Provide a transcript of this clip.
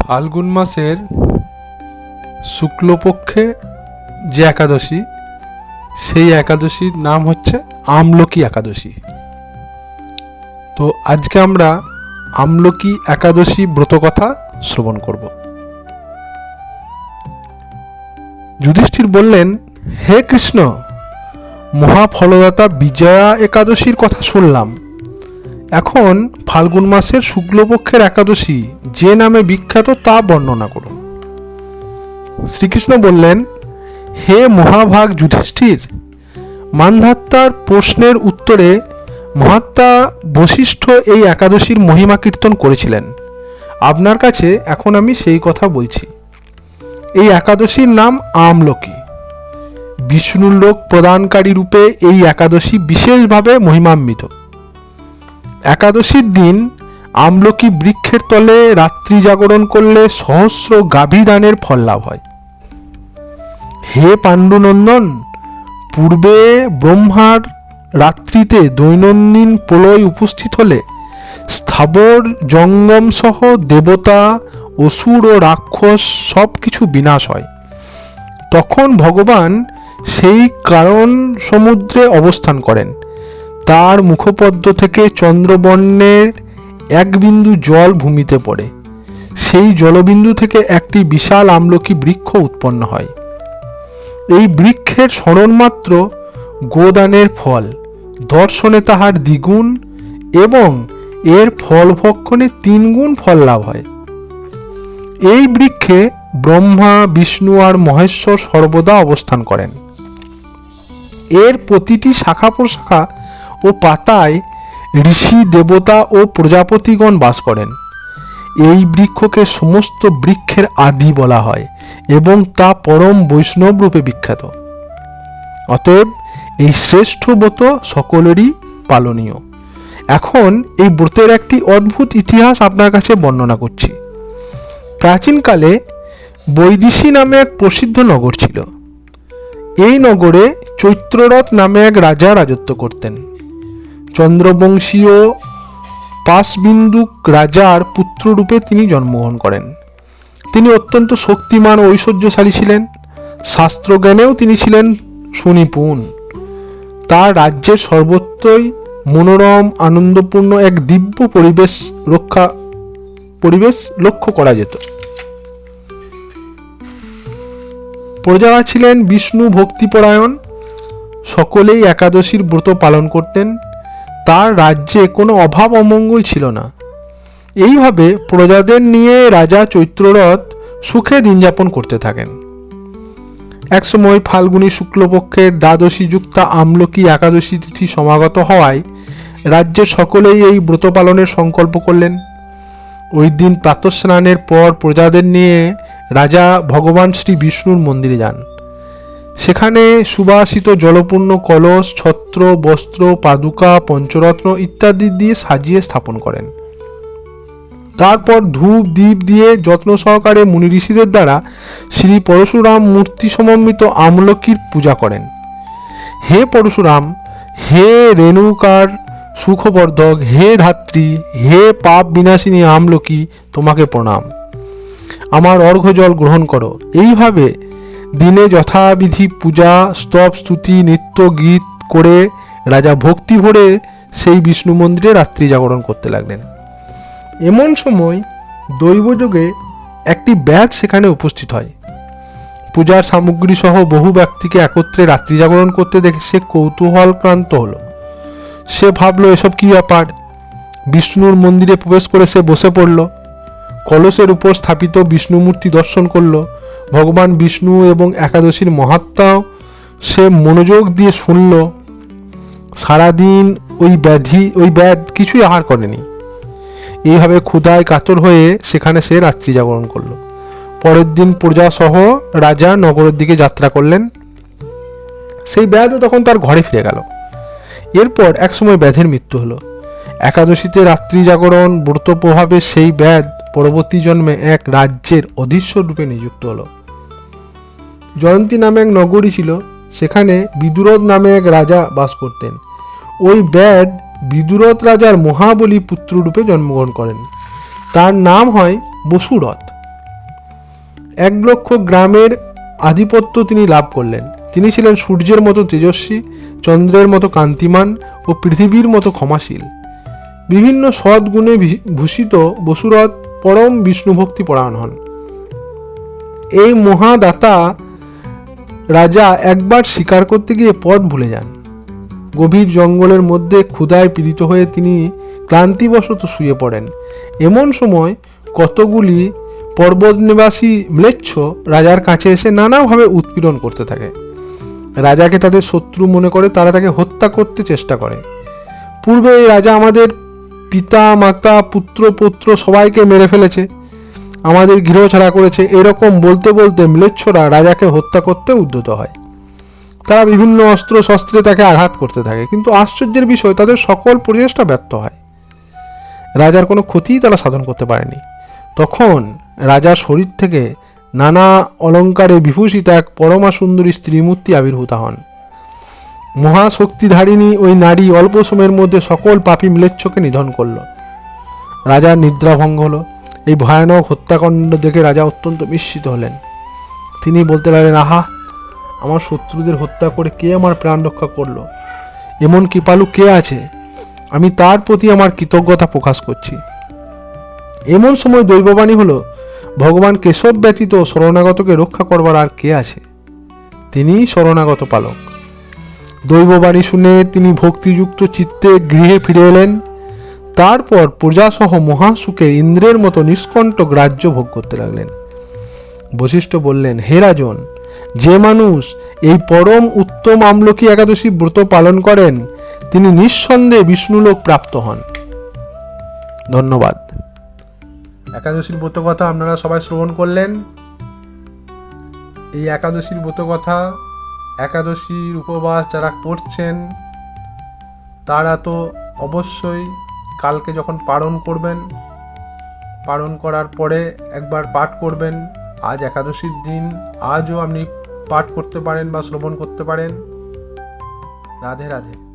ফাল্গুন মাসের শুক্লপক্ষে যে একাদশী, সেই একাদশীর নাম হচ্ছে আমলকি একাদশী। তো আজকে আমরা আমলকি একাদশী ব্রতকথা শ্রবণ করব। যুধিষ্ঠির বললেন, হে কৃষ্ণ, মহাফলদাতা বিজয়া একাদশীর কথা শুনলাম। এখন ফাল্গুন মাসের শুক্লপক্ষের একাদশী যে নামে বিখ্যাত তা বর্ণনা করুন। শ্রীকৃষ্ণ বললেন, হে মহাভাগ যুধিষ্ঠির, মান্ধাত্তার প্রশ্নের উত্তরে মহাত্মা বশিষ্ঠ এই একাদশীর মহিমা কীর্তন করেছিলেন। আপনার কাছে এখন আমি সেই কথা বলছি। এই একাদশীর নাম আমলকি। বিষ্ণুর লোক প্রদানকারী রূপে এই একাদশী বিশেষভাবে মহিমান্বিত। একাদশীর দিন আমলকি বৃক্ষের তলে রাত্রি জাগরণ করলে সহস্র গাভী দানের ফল লাভ হয়। হে পাণ্ডুনন্দন, পূর্বে ব্রহ্মার রাত্রিতে দৈনন্দিন প্রলয় উপস্থিত হলে স্থাবর জঙ্গম সহ দেবতা, অসুর ও রাক্ষস সব কিছু বিনাশ হয়। তখন ভগবান সেই কারণ সমুদ্রে অবস্থান করেন। তার মুখপদ্ম থেকে চন্দ্রবর্ণের এক বিন্দু জল ভূমিতে পড়ে। সেই জলবিন্দু থেকে একটি বিশাল আমলকি বৃক্ষ উৎপন্ন হয়। এই বৃক্ষের স্মরণমাত্র গোদানের ফল, দর্শনে তাহার দ্বিগুণ এবং এর ফল ভক্ষণে 3 গুণ ফল লাভ হয়। এই বৃক্ষে ব্রহ্মা, বিষ্ণু আর মহেশ্বর সর্বদা অবস্থান করেন। এর প্রতিটি শাখা প্রশাখা ও পাতায় ঋষি, দেবতা ও প্রজাপতিগণ বাস করেন। এই বৃক্ষকে সমস্ত বৃক্ষের আদি বলা হয় এবং তা পরম বৈষ্ণব রূপে বিখ্যাত। অতএব এই শ্রেষ্ঠ ব্রত সকলেরই পালনীয়। এখন এই ব্রতের একটি অদ্ভুত ইতিহাস আপনার কাছে বর্ণনা করছি। প্রাচীনকালে বৈদিশী নামে এক প্রসিদ্ধ নগর ছিল। এই নগরে চৈত্ররথ নামে এক রাজা রাজত্ব করতেন। চন্দ্রবংশীয় পাশবিন্দুক রাজার পুত্ররূপে তিনি জন্মগ্রহণ করেন। তিনি অত্যন্ত শক্তিমান ও ঐশ্বর্যশালী ছিলেন। শাস্ত্রজ্ঞানেও তিনি ছিলেন সুনিপুণ। তার রাজ্যের সর্বত্রই মনোরম, আনন্দপূর্ণ এক দিব্য পরিবেশ লক্ষ্য করা যেত। প্রজারা ছিলেন বিষ্ণু ভক্তিপরায়ণ। সকলেই একাদশীর ব্রত পালন করতেন। তার রাজ্যে কোনো অভাব অমঙ্গল ছিল না। এইভাবে প্রজাদের নিয়ে রাজা চৈত্ররথ সুখে দিন যাপন করতে থাকেন। একসময় ফাল্গুনী শুক্লপক্ষের দ্বাদশী যুক্তা আমলকি একাদশী তিথি সমাগত হওয়ায় রাজ্যের সকলেই এই ব্রত পালনের সংকল্প করলেন। ওই দিন প্রাতঃস্নানের পর প্রজাদের নিয়ে রাজা ভগবান শ্রী বিষ্ণুর মন্দিরে যান। সেখানে সুবাসিত জলপূর্ণ কলস, ছত্র, বস্ত্র, পাদুকা, পঞ্চরত্ন ইত্যাদি দিয়ে সাজিয়ে স্থাপন করেন। তারপর ধূপ দীপ দিয়ে যত্ন সহকারে মুনি ঋষিদের দ্বারা শ্রী পরশুরাম মূর্তি সমন্বিত আমলকির পূজা করেন। হে পরশুরাম, হে রেণুকার সুখবর্ধক, হে ধাত্রী, হে পাপ বিনাশিনী আমলকি, তোমাকে প্রণাম। আমার অর্ঘ্য জল গ্রহণ করো। এইভাবে দিনে যথাবিধি পূজা, স্তব, স্তুতি, নৃত্য, গীত করে রাজা ভক্তি ভরে সেই বিষ্ণু মন্দিরে রাত্রি জাগরণ করতে লাগলেন। এমন সময় দৈবযোগে একটি ব্যাধ সেখানে উপস্থিত হয়। পূজার সামগ্রী সহ বহু ব্যক্তিকে একত্রে রাত্রি জাগরণ করতে দেখে সে কৌতূহলক্রান্ত হলো। সে ভাবল, এসব কি ব্যাপার। বিষ্ণুর মন্দিরে প্রবেশ করে সে বসে পড়ল। কলসের উপর স্থাপিত বিষ্ণু মূর্তি দর্শন করল। ভগবান বিষ্ণু এবং একাদশীর মাহাত্ম্য সে মনোযোগ দিয়ে শুনল। সারাদিন ওই ব্যাধ কিছুই আহার করেনি। এইভাবে ক্ষুধায় কাতর হয়ে সেখানে সে রাত্রি জাগরণ করল। পরের দিন প্রজা সহ রাজা নগরের দিকে যাত্রা করলেন। সেই ব্যাধও তখন তার ঘরে ফিরে গেল। এরপর একসময় ব্যাধের মৃত্যু হলো। একাদশীতে রাত্রি জাগরণ ব্রত প্রভাবে সেই ব্যাধ পরবর্তী জন্মে এক রাজ্যের অধীশ্বর রূপে নিযুক্ত হলো। জয়ন্তী নামে এক নগরী ছিল। সেখানে বিদুরথ নামে এক রাজা বাস করতেন। ওই ব্যাধ বিদুরথ রাজার মহাবলী পুত্ররূপে জন্মগ্রহণ করেন। তার নাম হয় বসুরথ। 1,00,000 গ্রামের আধিপত্য তিনি লাভ করলেন। তিনি ছিলেন সূর্যের মতো তেজস্বী, চন্দ্রের মতো কান্তিমান ও পৃথিবীর মতো ক্ষমাশীল। বিভিন্ন সদ্গুণে ভূষিত বসুরথ পরম বিষ্ণুভক্তি পরায়ণ হন। এই মহাদাতা রাজা একবার শিকার করতে গিয়ে পথ ভুলে যান। গভীর জঙ্গলের মধ্যে ক্ষুধায় পীড়িত হয়ে তিনি ক্লান্তিবশত শুয়ে পড়েন। এমন সময় কতগুলি পর্বতনিবাসী ম্লেচ্ছ রাজার কাছে এসে নানাভাবে উৎপীড়ন করতে থাকে। রাজাকে তাদের শত্রু মনে করে তারা তাকে হত্যা করতে চেষ্টা করে। পূর্বে এই রাজা আমাদের পিতা মাতা পুত্র পৌত্র সবাইকে মেরে ফেলেছে, আমাদের গৃহ ছাড়া করেছে, এরকম বলতে বলতে ম্লেচ্ছরা রাজাকে হত্যা করতে উদ্যত হয়। তারা বিভিন্ন অস্ত্র শস্ত্রে তাকে আঘাত করতে থাকে, কিন্তু আশ্চর্যের বিষয় তাদের সকল প্রচেষ্টা ব্যর্থ হয়। রাজার কোনো ক্ষতিই তারা সাধন করতে পারেনি। তখন রাজার শরীর থেকে নানা অলঙ্কারে বিভূষিত এক পরমা সুন্দরী স্ত্রীমূর্তি আবির্ভূত হন। মহাশক্তিধারিণী ওই নারী অল্প সময়ের মধ্যে সকল পাপী ম্লেচ্ছকে নিধন করল। রাজার নিদ্রাভঙ্গ হলো। এই ভয়ানক হত্যাকাণ্ড দেখে রাজা অত্যন্ত বিস্মিত হলেন। তিনি বলতে লাগলেন, আহা, আমার শত্রুদের হত্যা করে কে আমার প্রাণ রক্ষা করলো? এমন কৃপালু কে আছে? আমি তার প্রতি আমার কৃতজ্ঞতা প্রকাশ করছি। এমন সময় দৈববাণী হলো, ভগবান কেশব ব্যতীত শরণাগতকে রক্ষা করবার আর কে আছে? তিনিই শরণাগত পালক। দৈববাণী শুনে তিনি ভক্তিযুক্ত চিত্তে গৃহে ফিরে এলেন। তারপর প্রজাসহ মহাসুখে ইন্দ্রের মতো নিষ্কণ্টক রাজ্য ভোগ করতে লাগলেন। বশিষ্ঠ বললেন, হে রাজন, যে মানুষ এই পরম উত্তম আমলকি একাদশী ব্রত পালন করেন তিনি নিঃসন্দেহে বিষ্ণুলোক প্রাপ্ত হন। ধন্যবাদ। একাদশীর ব্রত কথা আপনারা সবাই শ্রবণ করলেন। এই একাদশীর ব্রত কথা, একাদশীর উপবাস যারা করছেন তারা তো অবশ্যই কালকে যখন পালন করবেন, পালন করার পরে একবার পাঠ করবেন। আজ একাদশীর দিন, আজও আপনি পাঠ করতে পারেন বা শ্রবণ করতে পারেন। রাধে রাধে।